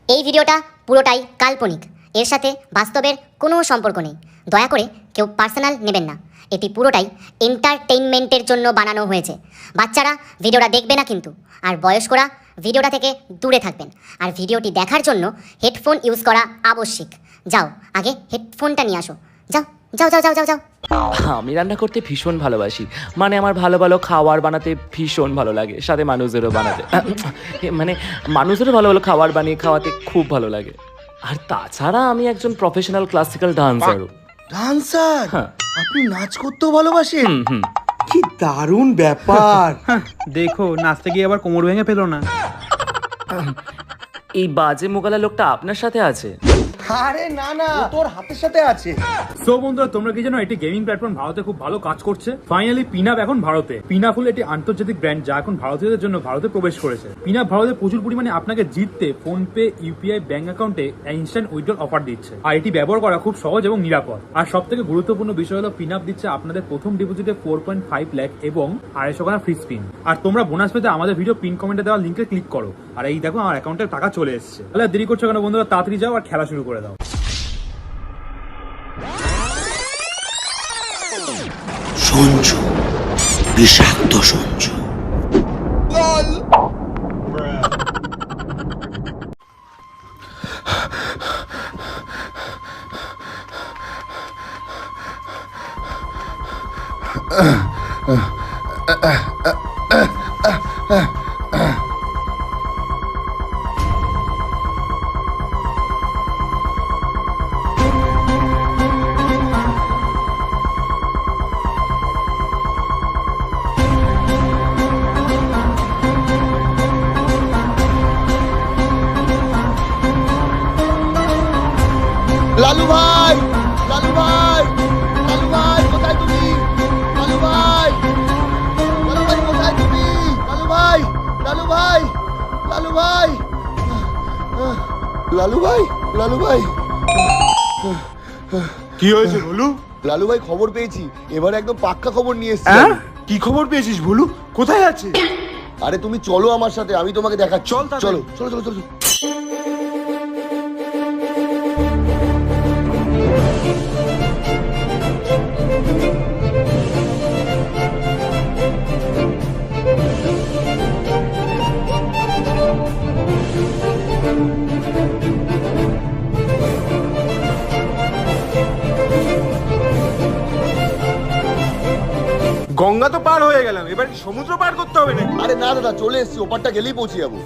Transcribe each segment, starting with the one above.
এই ভিডিওটা পুরোটাই কাল্পনিক, এর সাথে বাস্তবের কোনো সম্পর্ক নেই। দয়া করে কেউ পার্সোনাল নেবেন না। এটি পুরোটাই এন্টারটেইনমেন্টের জন্য বানানো হয়েছে। বাচ্চারা ভিডিওটা দেখবে না কিন্তু, আর বয়স্করা ভিডিওটা থেকে দূরে থাকবেন। আর ভিডিওটি দেখার জন্য হেডফোন ইউজ করা আবশ্যিক। যাও, আগে হেডফোনটা নিয়ে আসো। যাও যাও যাও যাও যাও যাও। আমি রান্না করতে ভীষণ ভালোবাসি, মানে আমার ভালো ভালো খাবার বানাতে ভীষণ ভালো লাগে, সাথে মানুষদেরও বানাতে মানে মানুষদেরও ভালো ভালো খাবার বানিয়ে খাওয়াতে খুব ভালো লাগে। আর তাছাড়া আমি একজন প্রফেশনাল ক্লাসিক্যাল ডান্সারও। ডান্সার? হ্যাঁ। আপনি নাচ করতেও ভালোবাসেন? কি দারুণ ব্যাপার। দেখো নাচতে গিয়ে আবার কোমর ভেঙে ফেলো না। এই বাজে মোকালা লোকটা আপনার সাথে আছে? আরে না না, ও তোর হাতের সাথে আছে। সো বন্ধুরা, তোমরা কি জানো এটি গেমিং প্ল্যাটফর্ম ভারতে খুব ভালো কাজ করছে? ফাইনালি পিনাপ এখন ভারতে। পিনাপ হলো একটি আন্তর্জাতিক ব্র্যান্ড যা এখন ভারতীয়দের জন্য ভারতে প্রবেশ করেছে। পিনাপ ভারতে প্রচুর পরিমাণে আপনাকে জিততে ফোন পে, ইউপিআই, ব্যাংক অ্যাকাউন্টে ইনস্ট্যান্ট উইথড্রল অফার দিচ্ছে। আর এটি ব্যবহার করা খুব সহজ এবং নিরাপদ। আর সব থেকে গুরুত্বপূর্ণ বিষয় হলো পিনাপ দিচ্ছে আপনাদের প্রথম ডিপোজিটে 4.5 লাখ এবং 250 টাকা ফ্রি স্পিন। আর তোমরা বোনাস পেতে আমাদের ভিডিও পিন কমেন্টে দেওয়া লিঙ্কে ক্লিক করো। আর এই দেখো আমার অ্যাকাউন্টে টাকা চলে এসেছে। তাহলে দেরি করছো কেন বন্ধুরা, তাড়াতাড়ি যাও আর খেলা শুরু করে দাও। সঞ্জু, বিষাক্ত সঞ্জু। লালু ভাই, লালু ভাই, লালু ভাই কোথায় তুমি? লালু ভাই, লালু ভাই কোথায় তুমি? লালু ভাই, লালু ভাই, লালু ভাই, লালু ভাই, লালু ভাই। কি হয়েছে ভুলু? লালু ভাই খবর পেয়েছি, এবার একদম পাক্কা খবর নিয়ে এসেছি। কি খবর পেয়েছিস ভুলু? কোথায় আছে? আরে তুমি চলো আমার সাথে, আমি তোমাকে দেখাচ্ছি। চল তাড়াতাড়ি। চলো চলো চলো চলো। গঙ্গা তো পার হয়ে গেলাম, এবার কি সমুদ্র পার করতে হবে নাকি? আরে না দাদা, চলে এসেছি, ওপারটা গেলেই পৌঁছে যাবো।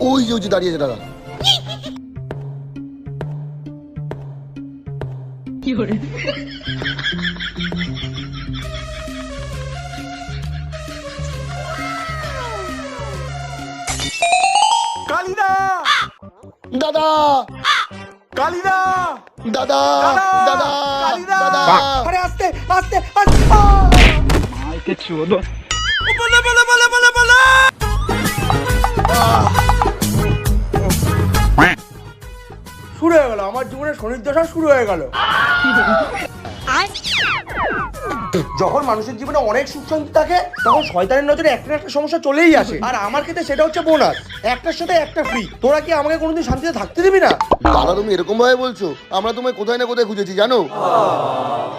ওই যে ওই যে দাঁড়িয়েছে দাদা। কালিদা! দাদা কালিদা! দাদা দাদা কালিদা! দাদা। আরে আস্তে আস্তে আস্তে! বলে বলে বলে বলে বলে! শুরু হয়ে গেল আমার জীবনের শনির দশা শুরু হয়ে গেল। যখন মানুষের জীবনে অনেক সুখ শান্তি থাকে তখন শয়তানের নজরে একটা না একটা সমস্যা চলেই আসে, আর আমার ক্ষেত্রে সেটা হচ্ছে বোনাস। একটার সাথে একটা ফ্রি। তোরা কি আমাকে কোনোদিন শান্তিতে থাকতে দিবি না? দাদা তুমি এরকম ভাবে বলছো? আমরা তোমায় কোথায় না কোথায় খুঁজেছি জানো।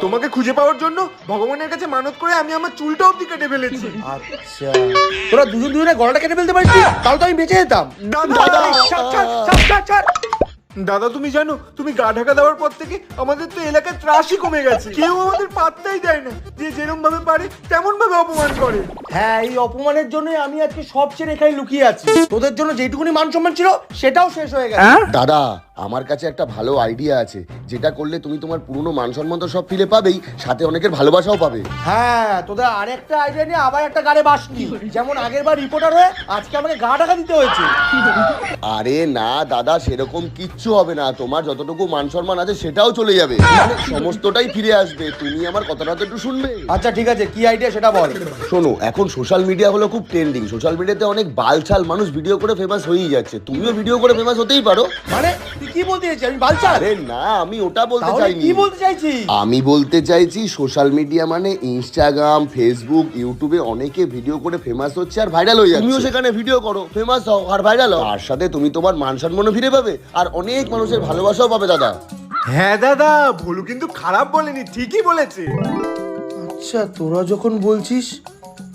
তোমাকে খুঁজে পাওয়ার জন্য ভগবানের কাছে মানত করে আমি আমার চুলটা অবধি কেটে ফেলেছি। আচ্ছা, তোরা দুজন দুজনে গলাটা কেটে ফেলতে পারতি, তাহলে তো আমি বেঁচে যেতাম। দাদা! ছাড়, ছাড়, ছাড়, ছাড়, ছাড়। দাদা তুমি জানো, তুমি গা ঢাকা দেওয়ার পর থেকে আমাদের তো এলাকায় ত্রাসই কমে গেছে। কেউ আমাদের পাত্তাই দেয় না, যে যেরকম ভাবে পারে তেমন ভাবে অপমান করে। হ্যাঁ, এই অপমানের জন্যই আমি আজকে সব ছেড়ে এখানে লুকিয়ে আছি। তোদের জন্য যেটুকুনি মান সম্মান ছিল সেটাও শেষ হয়ে গেছে। দাদা আমার কাছে একটা ভালো আইডিয়া আছে, যেটা করলে তুমি তোমার পুরনো মান সম্মান তো সব ফিরে পাবেই, সাথে অনেকের ভালোবাসাও পাবে। হ্যাঁ, তোদের আরেকটা আইডিয়া নিয়ে আবার একটা গাড়ে বাসনি, যেমন আগের বার রিপোর্টার হয়ে আজকে আমাকে গা ঢাকা দিতে হয়েছে। আরে না দাদা, সেরকম কিচ্ছু হবে না, তোমার যতটুকু মান সম্মান আছে সেটাও চলে যাবে, মানে সমস্তটাই ফিরে আসবে। তুমি আমার কথাটা তো একটু শুনবে। আচ্ছা ঠিক আছে, কি আইডিয়া সেটা বল। শোনো, এখন সোশ্যাল মিডিয়া হলো খুব ট্রেন্ডিং, সোশ্যাল মিডিয়াতে অনেক বালছাল মানুষ ভিডিও করে ফেমাস হয়েই যাচ্ছে, তুমিও ভিডিও করে ফেমাস হতেই পারো। মানে তুই কি বলতে চাইছিস, আমি বালচাল? আরে না, আমি ওটা বলতে তাহলে চাইনি। কি বলতে চাইছিস? আমি বলতে চাইছি সোশ্যাল মিডিয়া মানে ইনস্টাগ্রাম, ফেসবুক, ইউটিউবে অনেকে ভিডিও করে ফেমাস হচ্ছে আর ভাইরাল হয়ে যাচ্ছে। তুমিও সেখানে ভিডিও করো, ফেমাস হও আর ভাইরাল হও, তার সাথে তুমি তোমার মান সম্মানও ফিরে পাবে আর অনেক মানুষের ভালোবাসাও পাবে দাদা। হ্যাঁ দাদা, ভুলু কিন্তু খারাপ বলেনি, ঠিকই বলেছে। আচ্ছা, তোরা যখন বলছিস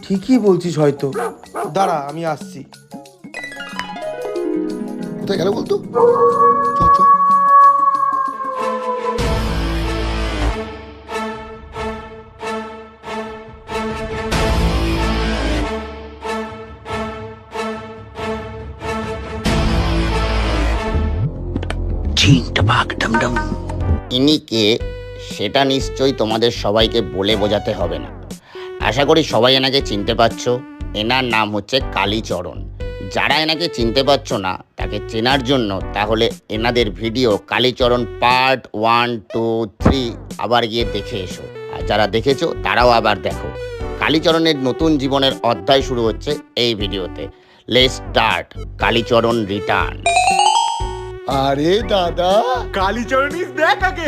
ঠিকই বলছিস হয়তো। দাঁড়া, আমি আসছি। কোথায় গেল বলতো? চ চ। ইনি কে সেটা নিশ্চয়ই তোমাদের সবাইকে বলে বোঝাতে হবে না। আশা করি সবাই এনাকে চিনতে পারছো। এনার নাম হচ্ছে কালীচরণ। যারা এনাকে চিনতে পারছো না তাকে চেনার জন্য তাহলে এনাদের ভিডিও কালীচরণ পার্ট 1, 2, 3 আবার গিয়ে দেখে এসো। আর যারা দেখেছো তারাও আবার দেখো। কালীচরণের নতুন জীবনের অধ্যায় শুরু হচ্ছে এই ভিডিওতে। Let's start Kalicharan return. আরে দাদা, কালীচরণ ইজ ব্যাক আগে।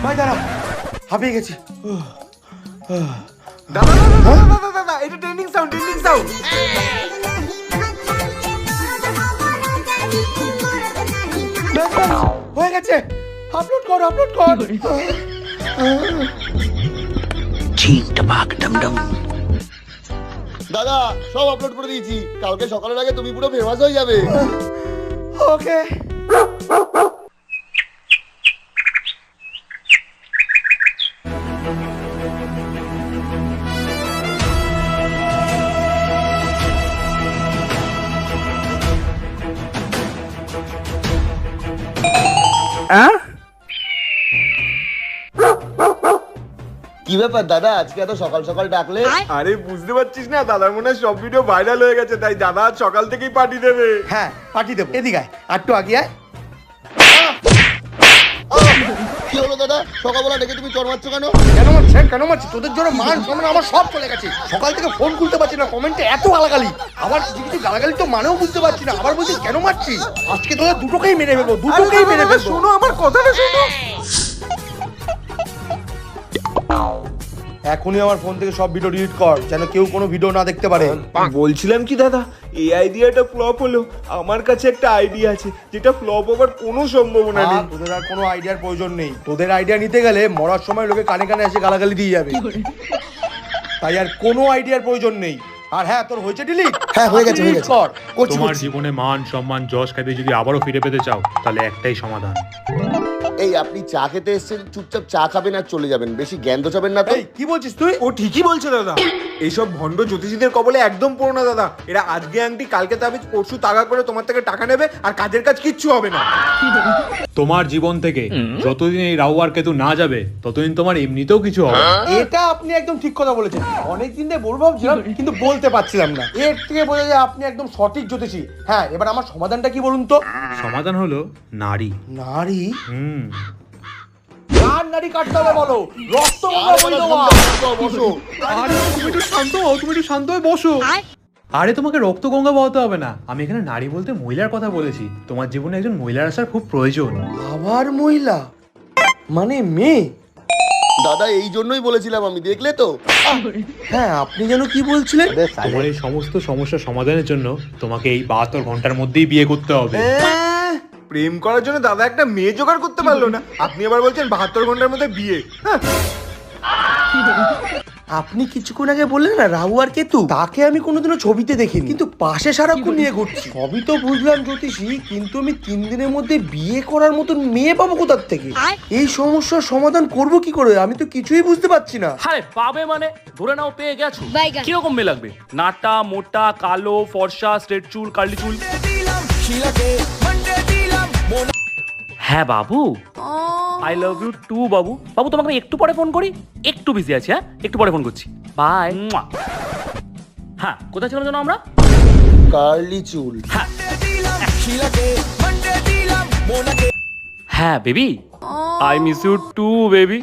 ভাই দাঁড়া, হাঁপিয়ে গেছি। দাদা দাদা দাদা দাদা দাদা, এটা ট্রেন্ডিং সাউন্ড, ট্রেন্ডিং সাউন্ড। হয়ে গেছে, আপলোড কর, আপলোড কর। দাদা সব আপলোড করে দিয়েছি, কালকে সকালের আগে তুমি পুরো ফেমাস হয়ে যাবে। ওকে। কি ব্যাপার দাদা, আজকে এত সকাল সকাল ডাকলে? আরে বুঝতে পারছিস না, দাদার মনে হয় সব ভিডিও ভাইরাল হয়ে গেছে, তাই দাদা আজ সকাল থেকেই পার্টি দেবে। হ্যাঁ, পাঠিয়ে দেবো। এদিকে আয়, একটু আগে আয়। কি হলো দাদা, সকালবেলা ডেকে তুমি চড় মারছো কেন? কেন মারছে, কেন মারছি? তোদের জন্য মান সম্মান আমার সব চলে গেছে। সকাল থেকে ফোন খুলতে পারছি না, কমেন্টে এত গালাগালি। আবার কিছু কিছু গালাগালি তো মানেও বুঝতে পারছি না। আবার বলছিস কেন মারছি? আজকে তোদের দুটোকেই মেরে ফেলবো, দুটোকেই মেরে ফেলবো। শোনো আমার কথাটা শোনো। এখনই আমার ফোন থেকে সব ভিডিও ডিলিট কর, যেন কেউ কোনো ভিডিও না দেখতে পারে। বলছিলাম কি দাদা, এই আইডিয়াটা ফ্লপ হলো, আমার কাছে একটা আইডিয়া আছে যেটা ফ্লপ হবার কোনো সম্ভাবনা নেই। তোদের আর কোনো আইডিয়ার প্রয়োজন নেই। তোদের আইডিয়া নিতে গেলে মরার সময় লোকে কানে কানে এসে গালাগালি দিয়ে যাবে। তাই আর কোনো আইডিয়ার প্রয়োজন নেই। আর হ্যাঁ, তোর হয়েছে ডিলিট? হ্যাঁ হয়ে গেছে, হয়ে গেছে। কর। করছি, তোমার করছি। জীবনে মান সম্মান যশ খ্যাতি যদি আবারও ফিরে পেতে চাও তাহলে একটাই সমাধান। এই আপনি চা খেতে এসেছেন, চুপচাপ চা খাবেন আর চলে যাবেন, বেশি জ্ঞান তো চাবেন না তো। এই কি বলছিস তুই? ও ঠিকই বলছে দাদা, এইসব ভণ্ড জ্যোতিষীদের কবলে একদম পড়ো না দাদা। এরা আজকে আংটি কালকে তাবিজ পরশু তাগা করে তোমার থেকে টাকা নেবে আর কাজের কাজ কিচ্ছু হবে না। তোমার জীবন থেকে যতদিন এই রাহু আর কেতু না যাবে ততদিন তোমার এমনিতেও কিছু হবে না। এটা আপনি একদম ঠিক কথা বলেছেন। অনেকদিন ধরে বলবো ভাবছিলাম, কিন্তু বলতে পারছিলাম না। এর থেকে বোঝা যায় আপনি একদম সঠিক জ্যোতিষী। হ্যাঁ, এবার আমার সমাধানটা কি বলুন তো? সমাধান হলো নারী। নারী? কার নারী কাটতে হবে বলো? রক্ত বসো। আরে তুমি একটু শান্ত হও, তুমি একটু শান্ত হয়ে বসো। আরে তোমাকে রক্ত গঙ্গা বলতে হবে না, আমি এখানে নারী বলতে মহিলার কথা বলেছি। তোমার জীবনে একজন মহিলার আসার খুব প্রয়োজন। আবার মহিলা মানে মেয়ে? দাদা এই জন্যই বলেছিলাম আমি, দেখলে তো? হ্যাঁ, আপনি যেন কি বলছিলেন? তোমার এই সমস্ত সমস্যার সমাধানের জন্য তোমাকে এই 72 ঘন্টার মধ্যেই বিয়ে করতে হবে। প্রেম করার জন্য দাদা একটা মেয়ে জোগাড় করতে পারলো না, আপনি আবার বলছেন 72 ঘন্টার মধ্যে বিয়ে? হ্যাঁ। আপনি কিছুক্ষণ আগে বললেন না রাহু আর কেতু, তাকে আমি কোনোদিনও ছবিতে দেখিনি, কিন্তু পাশে সারাক্ষণ নিয়ে ঘুরছি। সবই তো বুঝলাম জ্যোতিষী, কিন্তু আমি 3 দিনের মধ্যে বিয়ে করার মতন মেয়ে পাবো কোথার থেকে? এই সমস্যার সমাধান করব কি করে? আমি তো কিছুই বুঝতে পারছি না। আরে পাবে মানে ধরে নাও পেয়ে গেছো। কিরকম মেয়ে লাগবে? নাটা, মোটা, কালো, ফর্সা, স্ট্রেট চুল, কার্লি চুল? হ্যাঁ বাবু, আই লাভ ইউ টু বাবু। বাবু তোমাকে আমি একটু পরে ফোন করি, একটু বিজি আছি। হ্যাঁ, একটু পরে ফোন করছি, বাই। হ্যাঁ, কোথায় ছিলাম যেন আমরা? কার্লি চুল। হ্যাঁ baby, I miss you too baby.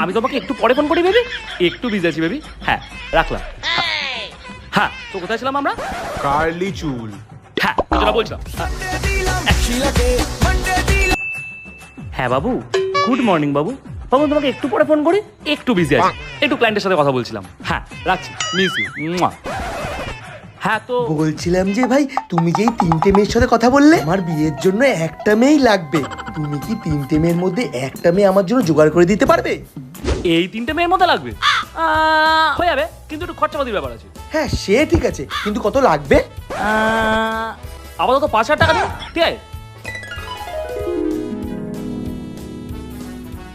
আমি তোমাকে একটু পরে ফোন করি বেবি, একটু বিজি আছি বেবি। হ্যাঁ, রাখলাম। হ্যাঁ, তো কোথায় ছিলাম আমরা? কার্লি চুল। হ্যাঁ, যেটা বলছিলাম। হ্যাঁ বাবু, গুড মর্নিং বাবু। বাবু তোমাকে একটু পরে ফোন করি, একটু বিজি আছি, একটু ক্লায়েন্টের সাথে কথা বলছিলাম। হ্যাঁ, রাখছি, মিস ইউ। হ্যাঁ তো বলছিলাম যে ভাই, তুমি যেই 3টে মেয়ের সাথে কথা বললে, আমার বিয়ের জন্য একটা মেয়েই লাগবে। তুমি কি 3টে মেয়ের মধ্যে একটা মেয়ে আমার জন্য জোগাড় করে দিতে পারবে? এই 3টে মেয়ের মধ্যে লাগবে? হয়ে যাবে, কিন্তু একটু খরচাপাতির ব্যাপার আছে। হ্যাঁ সে ঠিক আছে, কিন্তু কত লাগবে? আপাতত 5,000 টাকা দিন, ঠিক আছে?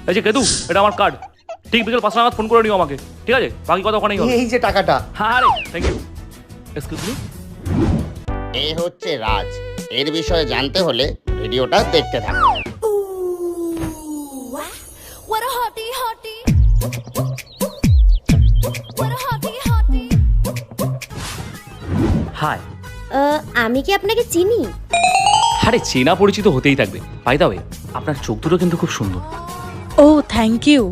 এই যে কেতু, এটা আমার কার্ড। ঠিক বিকেল 5টা নাগাদ ফোন করে নিও আমাকে, ঠিক আছে? বাকি কথা ওখানেই হবে। এই যে টাকাটা। হ্যাঁ রে, থ্যাংক ইউ। Excuse me. এ হচ্ছে রাজ। এর বিষয়ে জানতে হলে ভিডিওটা দেখতে থাকুন। What a hottie hottie. What a hottie hottie. Hi. আমি কি আপনাকে চিনি? আরে চেনা পরিচিত হতেই থাকবে। বাই দ্য ওয়ে, আপনার চোখ দুটো কিন্তু খুব সুন্দর। ও থ্যাংক ইউ।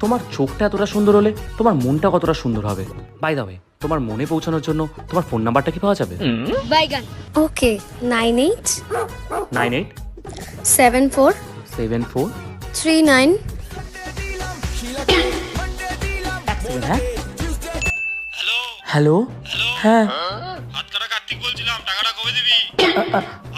তোমার চোখটা এতটা সুন্দর হলে তোমার মনটা কতটা সুন্দর হবে। বাই দ্য ওয়ে, তোমার মনে পৌঁছানোর জন্য তোমার ফোন নাম্বারটা কি পাওয়া যাবে? ওকে, 98 98 74 74 39 হ্যাঁ। হ্যালো, হ্যাঁ। হাতকাটা কার্তিক বলছিলাম, টাকাটা কবে দিবি?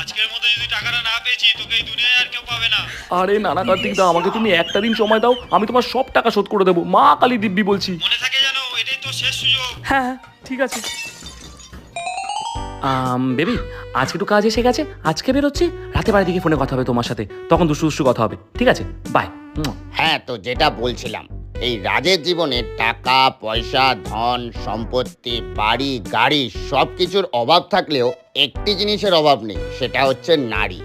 আজকের মধ্যে যদি টাকাটা না পেয়েছি, তোকে এই দুনিয়ায় আর কেউ পাবে না। আরে নানা কার্তিক দা, আমাকে তুমি একটা দিন সময় দাও, আমি তোমার সব টাকা শোধ করে দেবো। মা কালী দিব্যি বলছি। মনে থাকে জানো, এটাই তো শেষ সুযোগ। হ্যাঁ হ্যাঁ, ঠিক আছে। বেবি, আজকে একটু কাজ এসে গেছে, আজকে বেরোচ্ছি। রাতে বাড়ি দিকে ফোনে কথা হবে তোমার সাথে, তখন দুষ্টু দুষ্টু কথা হবে, ঠিক আছে? বাই। হ্যাঁ, তো যেটা বলছিলাম, এই রাজের জীবনে টাকা পয়সা, ধন সম্পত্তি, বাড়ি গাড়ি সব কিছুর অভাব থাকলেও একটি জিনিসের অভাব নেই, সেটা হচ্ছে নারী।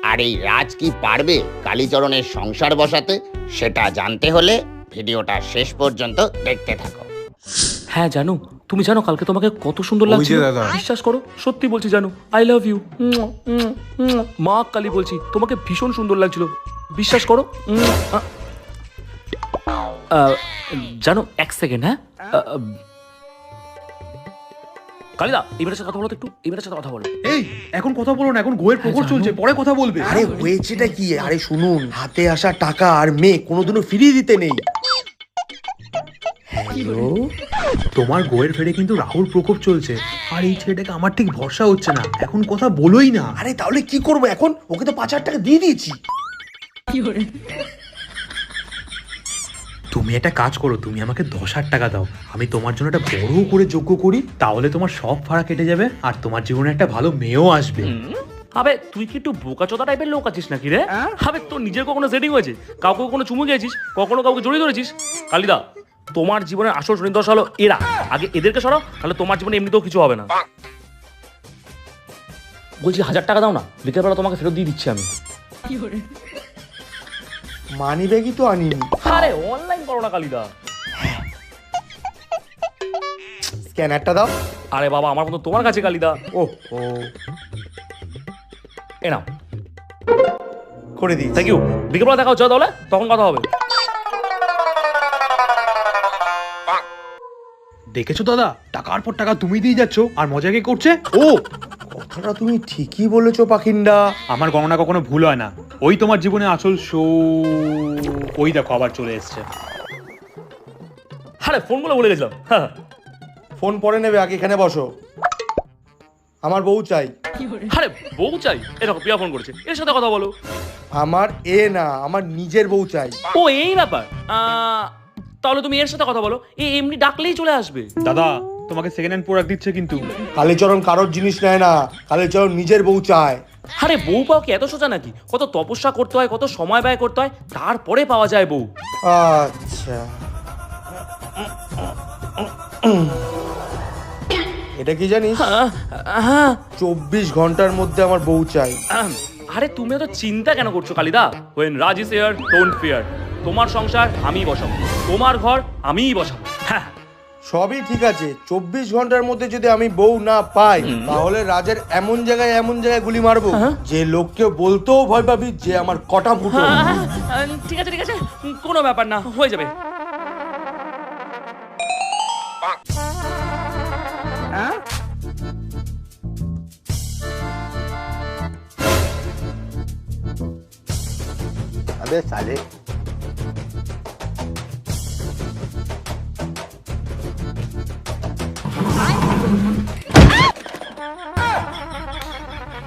আর এই রাজ কি পারবে কালীচরণের সংসার বসাতে? সেটা জানতে হলে ভিডিওটা শেষ পর্যন্ত দেখতে থাকো। হ্যাঁ জানো, তুমি জানো কালকে তোমাকে কত সুন্দর লাগছে। বিশ্বাস করো, সত্যি বলছি জানো, আই লাভ ইউ। মা কালী বলছি, তোমাকে ভীষণ সুন্দর লাগছিল, বিশ্বাস করো। জানো, এক সেকেন্ড। হ্যাঁ কালিদা, এই মেয়েটার সাথে কথা বলো তো একটু, এই মেয়েটার সাথে কথা বলো। এই এখন কথা বলো না, এখন গোয়ের প্রকট চলছে, পরে কথা বলবে। আরে হয়েছেটা কি? আরে শুনুন, হাতে আসা টাকা আর মেয়ে কোনোদিনও ফিরিয়ে দিতে নেই। হ্যালো, তোমার গোয়ের ফেরে কিন্তু রাহুল প্রকোপ চলছে, আর এই ছেলেটাকে আমার ঠিক ভরসা হচ্ছে না। এখন কথা বলোই না। আরে তাহলে কি করবো এখন? ওকে তো 5,000 টাকা দিয়ে দিয়েছি। তুমি একটা কাজ করো, তুমি আমাকে 10,000 টাকা দাও, আমি তোমার জন্য একটা বড় করে যজ্ঞ করি, তাহলে তোমার সব ভাড়া কেটে যাবে, আর তোমার জীবনে একটা ভালো মেয়েও আসবে। আবে তুই কি একটু বোকাচোদা টাইপের লোক আছিস নাকি রে? আবে তোর নিজের কখনো সেটিং হয়েছে? কাউকে কখনো চুমু গিয়েছিস? কখনো কাউকে জড়িয়ে ধরেছিস? কালিদা, তোমার জীবনের আসল শনিদশা হলো এরা। আগে এদেরকে সরাও, তাহলে তোমার জীবনে এমনিতেও কিছু হবে না। বলছি 1,000 টাকা দাও না, বিকেলবেলা তোমাকে ফেরত দিয়ে দিচ্ছি আমি। মানি ব্যাগই তো আনিনি। আরে অনলাইন করো না কালিদা। স্ক্যানারটা দাও। আরে বাবা, আমার মতো তোমার কাছে কালিদা। ও ও, এ নাও, করে দিই। Thank you. বিকেলবেলা দেখা হচ্ছে তাহলে, তখন কথা হবে। দেখেছো দাদা, টাকার পর টাকা তুমি দিয়ে যাচ্ছ, আর মজা কে করছে? ও কথাটা তুমি ঠিকই বলেছো পাখিন্ডা। আমার গণনা কখনো ভুল হয় না। ওই তোমার জীবনে আসল শো, ওই দেখো আবার চলে এসছে। আরে ফোনগুলো বলে গেছিলাম। হ্যাঁ ফোন পরে নেবে, আগে এখানে বসো। আমার বউ চাই। আরে বউ চাই? এরকম প্রিয়া ফোন করেছে, এর সাথে কথা বলো। আমার এ না, আমার নিজের বউ চাই। ও এই ব্যাপার। তাহলে তুমি এর সাথে কথা বলো, এমনি ডাকলেই চলে আসবে। দাদা তোমাকে সেকেন্ড হ্যান্ড প্রোডাক্ট দিচ্ছে কিন্তু। কালীচরণ কারোর জিনিস নেয় না, কালীচরণ নিজের বউ চায়। আরে বউ পাওয়া কি এত সোজা নাকি? কত তপস্যা করতে হয়, কত সময় ব্যয় করতে হয়, তারপরে পাওয়া যায় বউ। আচ্ছা, এটা কি জানিস? হ্যাঁ 24 ঘন্টার মধ্যে আমার বউ চাই। আরে তুমি এত চিন্তা কেন করছো Kalida? when Raj is here don't fear। তোমার সংসার আমিই বসাবো, তোমার ঘর আমিই বসাবো। হ্যাঁ সবই ঠিক আছে, 24 ঘন্টার মধ্যে যদি আমি বউ না পাই, তাহলে রাজের এমন জায়গায় গুলি মারবো যে লোককে বলতেও ভয় পাবি যে আমার কটা ফুটো। ঠিক আছে ঠিক আছে, কোনো ব্যাপার না, হয়ে যাবে। আবে সালে,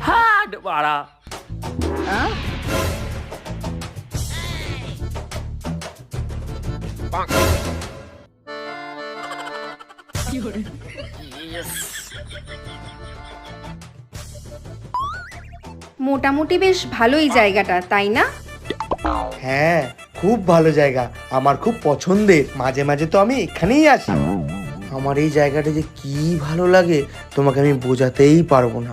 হ্যাঁ বাড়া। মোটামুটি বেশ ভালোই জায়গাটা, তাই না? হ্যাঁ খুব ভালো জায়গা, আমার খুব পছন্দের। মাঝে মাঝে তো আমি এখানেই আসি। আমার এই জায়গাটা যে কি ভালো লাগে তোমাকে আমি বোঝাতেই পারবো না।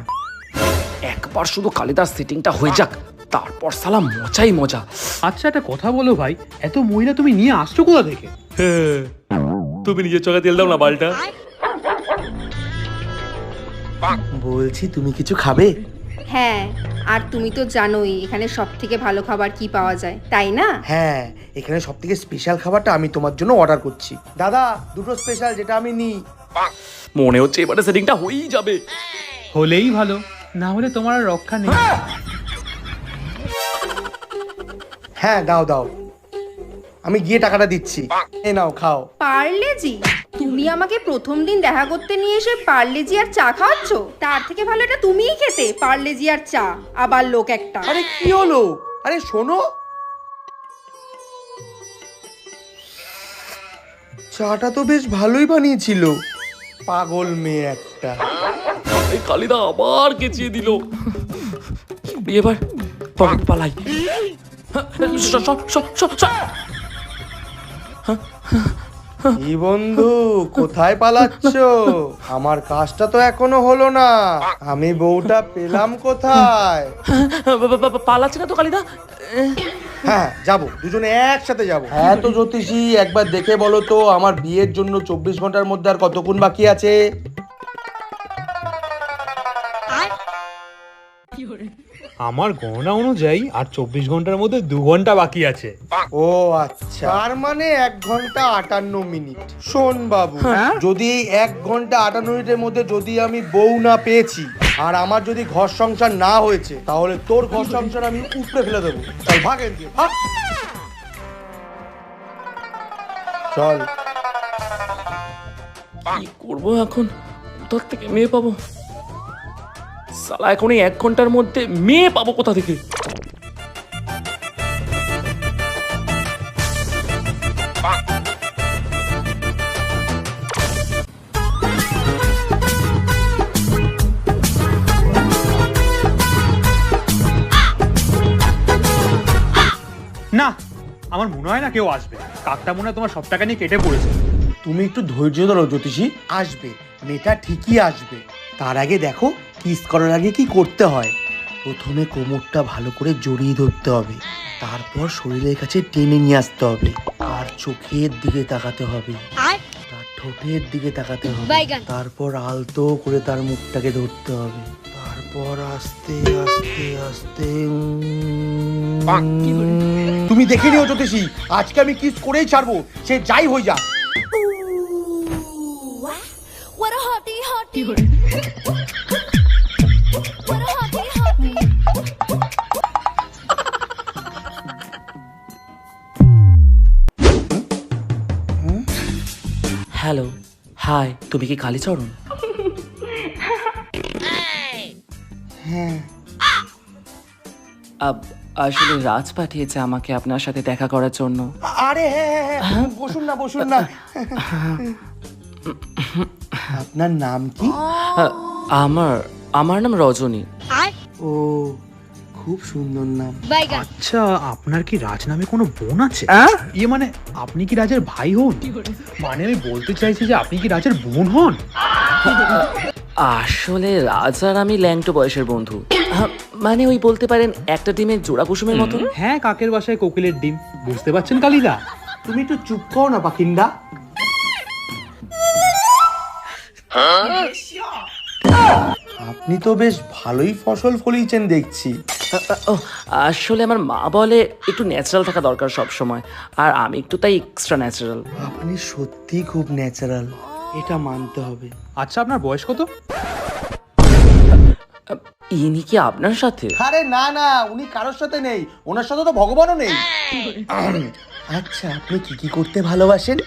একবার শুধু কালিদার সেটিংটা হয়ে যাক, তারপর সালা মজাই মজা। আচ্ছা একটা কথা বলো ভাই, এত মহিলা তুমি নিয়ে আসছো কোথা থেকে? তুমি নিজের চোখে তেল দাও না বালটা। বলছি তুমি কিছু খাবে? হ্যাঁ, আর তুমি তো জানোই এখানে সব থেকে ভালো খাবার কি পাওয়া যায়, তাই না? হ্যাঁ, এখানে সব থেকে স্পেশাল খাবারটা আমি তোমার জন্য অর্ডার করছি। দাদা দুটো স্পেশাল, যেটা আমি নিই। মনে হচ্ছে এবারে সেটিংটা হয়েই যাবে। হলেই ভালো, না হলে তোমার আর রক্ষা নেই। হ্যাঁ দাও দাও, আমি গিয়ে টাকাটা দিচ্ছি। এই নাও খাও। পার্লেজি? তুমি আমাকে প্রথম দিন দেখা করতে নিয়ে এসে পার্লেজি আর চা খাওয়াচ্ছ? তার থেকে ভালো এটা তুমিই খেতে, পার্লেজি আর চা। আবার লোক একটা। আরে কি হলো? আরে শোনো, চাটা তো বেশ ভালোই বানিয়েছিল। পাগল মেয়ে একটা। এই কালিদা আবার কেচিয়ে দিল। এবার পালাই। কি বন্ধু, কোথায় পালাচ্ছ? আমার কাজটা তো এখনো হলো না, আমি বউটা পেলাম কোথায়? পালাচ্ছে না তো কালিদা? হ্যাঁ যাবো, দুজনে একসাথে যাবো। হ্যাঁ তো জ্যোতিষী, একবার দেখে বলো তো আমার বিয়ের জন্য 24 ঘন্টার মধ্যে আর কতক্ষণ বাকি আছে? আমার গণনা অনুযায়ী আর 24 ঘন্টার মধ্যে 2 ঘন্টা বাকি আছে। ও আচ্ছা, তার মানে 1 ঘন্টা 58 মিনিট। শোন বাবু, যদি এই 1 ঘন্টা 58 মিনিটের মধ্যে যদি আমি বউ না পেয়েছি আর আমার যদি ঘর সংসার না হয়েছে, তাহলে তোর ঘর সংসার আমি উপড়ে ফেলে দেবো। চল ভাগ এখান থেকে, ভাগ। চল। কি করবো এখন? কোথা থেকে মেয়ে পাবো? সালা এখন এই 1 ঘন্টার মধ্যে মেয়ে পাবো কোথা থেকে? না, আমার মনে হয় না কেউ আসবে। কাকটা মনে হয় তোমার সব টাকা নিয়ে কেটে পড়েছে। তুমি একটু ধৈর্য ধরো জ্যোতিষী, আসবে, মেয়েটা ঠিকই আসবে। তার আগে দেখো কিস করার আগে কি করতে হয়। প্রথমে কোমরটা ভালো করে জড়িয়ে ধরতে হবে, তারপর শরীরের কাছে টেনে নিয়ে আসতে হবে, আর চোখের দিকে তাকাতে হবে, তার ঠোঁটের দিকে তাকাতে হবে, তারপর আলতো করে তার মুখটাকে ধরতে হবে, তারপর আস্তে আস্তে আস্তে তুমি দেখে নিও জ্যোতিষী, আজকে আমি কিস করেই ছাড়বো, সে যাই হয়ে যাক। হাই, তুমি কি কালীচরণ? হ্যাঁ। আসলে রাজ পাঠিয়েছে আমাকে আপনার সাথে দেখা করার জন্য। আরে হ্যাঁ, বসুন না। আপনার নাম কি? আমার নাম রজনী। ও, খুব সুন্দর নাম। আচ্ছা, আপনার কি রাজ নামে কোনো বোন আছে? ইয়ে মানে আপনি কি রাজের ভাই হন? মানে আমি বলতে চাইছি যে আপনি কি রাজের বোন হন? আসলে রাজ আর আমি ল্যাংটো বয়সের বন্ধু। মানে ওই বলতে পারেন একটা ডিমের জোড়া কুসুমের মতো। হ্যাঁ, কাকের বাসায় কোকিলের ডিম, বুঝতে পারছেন কালিদা? তুমি একটু চুপ করো না পাখিন্ডা। আপনি তো বেশ ভালোই ফসল ফলিয়েছেন দেখছি। আসলে আমার মা বলে একটু ন্যাচারাল থাকা দরকার সব সময়, আর আমি একটু তাই এক্সট্রা ন্যাচারাল। আপনি সত্যি খুব ন্যাচারাল, এটা মানতে হবে। আচ্ছা, আপনার বয়স কত? ইনি কি আপনার সাথে? আরে না, উনি কারোর সাথে নেই, ওনার সাথে তো ভগবানও নেই। আচ্ছা, আপনি কি করতে ভালোবাসেন?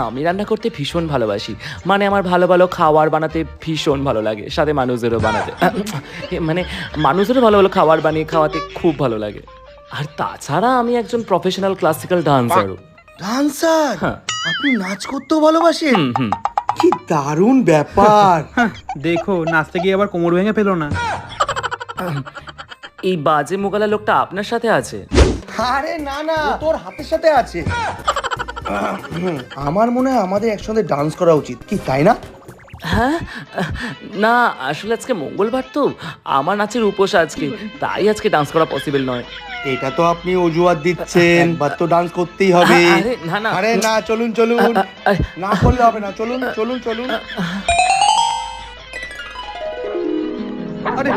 আমি রান্না করতে ভীষণ ভালোবাসি। মানে আমার ভালো ভালো খাবার বানাতে ভীষণ ভালো লাগে, সাথে মানুষদেরও বানাতে। মানে মানুষদেরও ভালো ভালো খাবার বানিয়ে খাওয়াতে খুব ভালো লাগে। আর তাছাড়া আমি একজন প্রফেশনাল ক্লাসিক্যাল ডান্সারও। ডান্সার? আপনি নাচ করতেও ভালোবাসেন? কি দারুণ ব্যাপার। দেখো, নাচতে গিয়ে আবার কোমর ভেঙে পেলো না। এই বাজে মোকালা লোকটা আপনার সাথে আছে? আরে না, তোর হাতের সাথে আছে। আমার মনে হয় আমাদের একসাথে ডান্স করা উচিত, কি তাই না? হ্যাঁ, না আসলে আজকে মঙ্গলবার তো, আমার নাচের উপোস আজকে, তাই আজকে ডান্স করা পসিবল নয়। এটা তো আপনি অজুহাত দিচ্ছেন, বাট তো ডান্স করতেই হবে। আরে না, চলুন, না করলে হবে না, চলুন। আরে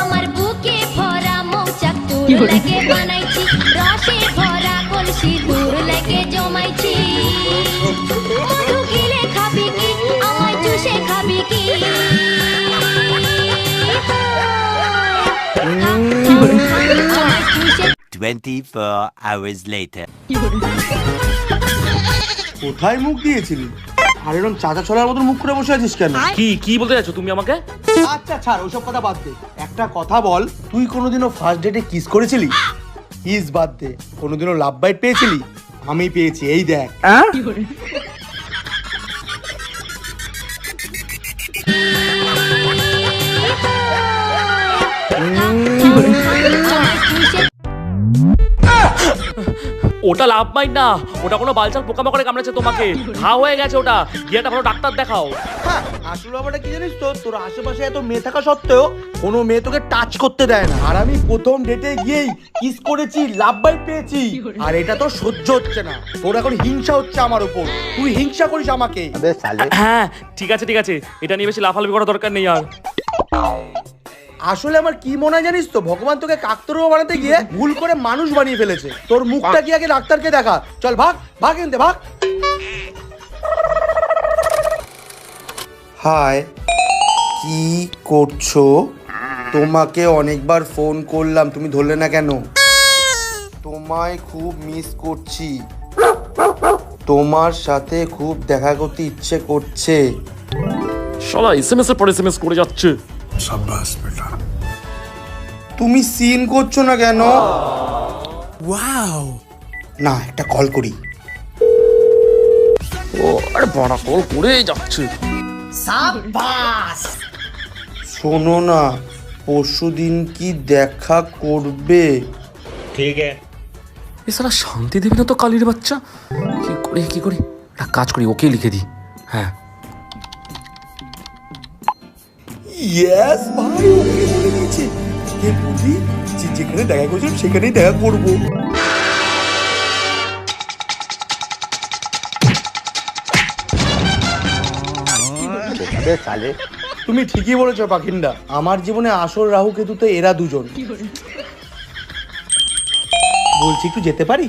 আমার বুকে ভরা মৌচাক তোর লাগে বানাইছি, রসে ভরা কলসি দূর লাগে জমাইছি। মধু গিলে খাবি কি, আমায় চুষে খাবি কি? 24 hours later. কোথায় মুখ দিয়েছিলি? আর এরকম চাচা ছড়ার মতো মুখ করে বসে আছিস কেন? কি বলতে যাচ্ছ তুমি আমাকে? আচ্ছা ছাড়, ওইসব কথা বাদ দে। একটা কথা বল, তুই কোনোদিনও ফার্স্ট ডেটে কিস করেছিলি? কিস বাদ দে, কোনোদিনও লাভ বাইট পেয়েছিলি? আমি পেয়েছি, এই দেখ। ওটা লাভ মাইন্ড না, ওটা কোনো বালচাল পোকামাকড়ে কামড়েছে তোমাকে, ঘা হয়ে গেছে ওটা, গিয়ে একটা ভালো ডাক্তার দেখাও। আসলে ব্যাপারটা কি জানিস তো, তোর আশেপাশে এত মেয়ে থাকা সত্ত্বেও কোনো মেয়ে তোকে টাচ করতে দেয় না। আর আমি প্রথম ডেটে গিয়েই কিস করেছি, লাভ বাইট পেয়েছি, আর এটা তো সহ্য হচ্ছে না। তোর এখন হিংসা হচ্ছে আমার উপর, তুই হিংসা করিস আমাকে। হ্যাঁ ঠিক আছে, এটা নিয়ে বেশি লাফালাফি করার দরকার নেই আর। আসলে আমার কি মনে হয় জানিস তো, ভগবান তোকে কাকতারুয়া বানাতে গিয়ে ভুল করে মানুষ বানিয়ে ফেলেছে। তোর মুখটা কি আগে ডাক্তারকে দেখা, চল ভাগ এনতে ভাগ। হাই, কি করছো? তোমাকে অনেকবার ফোন করলাম, তুমি ধরলে না কেন? তোমায় খুব মিস করছি, তোমার সাথে খুব দেখা করতে ইচ্ছে করছে। শালা এসএমএস এর পর এসএমএস করে যাচ্ছে। शाबाश बेटा। তুমি সিন করছো না কেন? वाओ। না, একটা কল করি। ও আরে বড় কল করে যাচ্ছে। সাবাস। শোনো না, পরশুদিন কি দেখা করবে? ঠিক আছে। এ সারা শান্তি দেবে না তো কালির বাচ্চা। কি করে একটা কাজ করি, ওকে লিখে দিই। হ্যাঁ ইয়েস ভাই, ওকে বলে দিয়েছি। কে বলি যেখানে দেখা করছিলাম সেখানেই দেখা করবো। তুমি ঠিকই বলেছো পাখিন্ডা, আমার জীবনে আসল রাহু কেতু তো এরা দুজন। বলছি একটু যেতে পারি?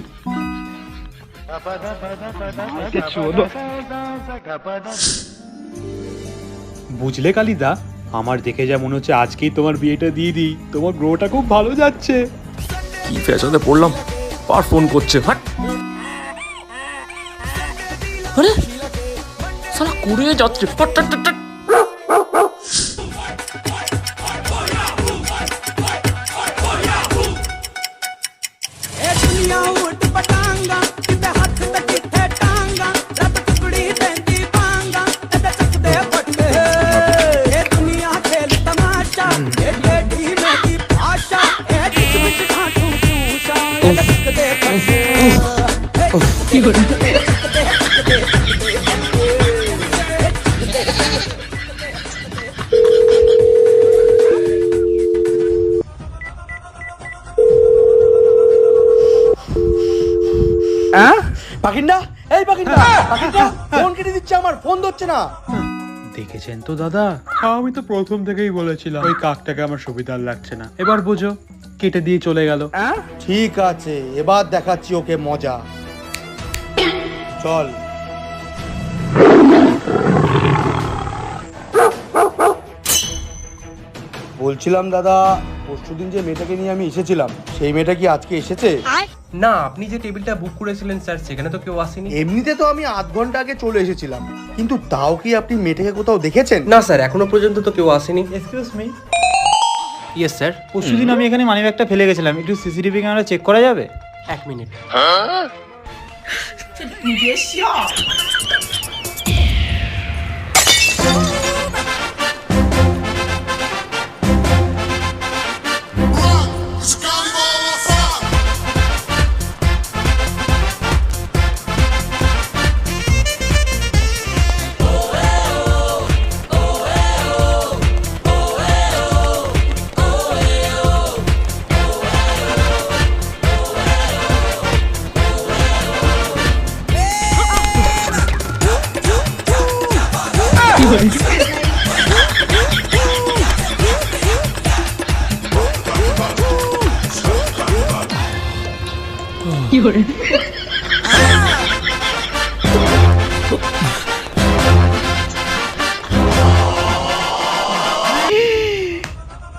বুঝলে কালিদা, আমার দেখে যা মনে হচ্ছে আজকেই তোমার বিয়েটা দিয়ে দিই, তোমার গ্রোটা খুব ভালো যাচ্ছে। কি ফ্যাশনে পড়লাম, ফোন করছে। আরে করে যাচ্ছে। পাখিন্ডা, এই পাখিন্ডা, পাখিন্ডা, ফোন কেটে দিচ্ছে আমার, ফোন ধরছে না। দেখেছেন তো দাদা, আমি তো প্রথম থেকেই বলেছিলাম ওই কাকটাকে আমার সুবিধার লাগছে না। এবার বুঝো, কেটে দিয়ে চলে গেল। ঠিক আছে, এবার দেখাচ্ছি ওকে মজা। চল। বলছিলাম দাদা, পরশুদিন যে মেয়েটাকে নিয়ে আমি এসেছিলাম, সেই মেয়েটা কি আজকে এসেছে? না, আপনি যে টেবিলটা বুক করেছিলেন স্যার, সেখানে তো কেউ আসেনি। এমনিতে তো আমি আধ ঘন্টা আগে চলে এসেছিলাম, কিন্তু তাও কি আপনি মেয়েটাকে কোথাও দেখেছেন? না স্যার, এখনো পর্যন্ত তো কেউ আসেনি। Excuse me. Yes sir. পরশুদিন আমি এখানে মানিব্যাগটা ফেলে গেছিলাম, একটু সিসিটিভি ক্যামেরা চেক করা যাবে? 1 মিনিট।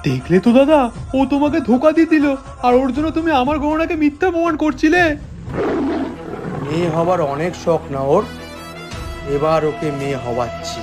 দেখলে তো দাদা, ও তোমাকে ধোকা দিয়ে দিল, আর ওর জন্য তুমি আমার গহনাকে মিথ্যা প্রমাণ করছিলে। মেয়ে হবার অনেক শখ না ওর, এবার ওকে মেয়ে হওয়াচ্ছি।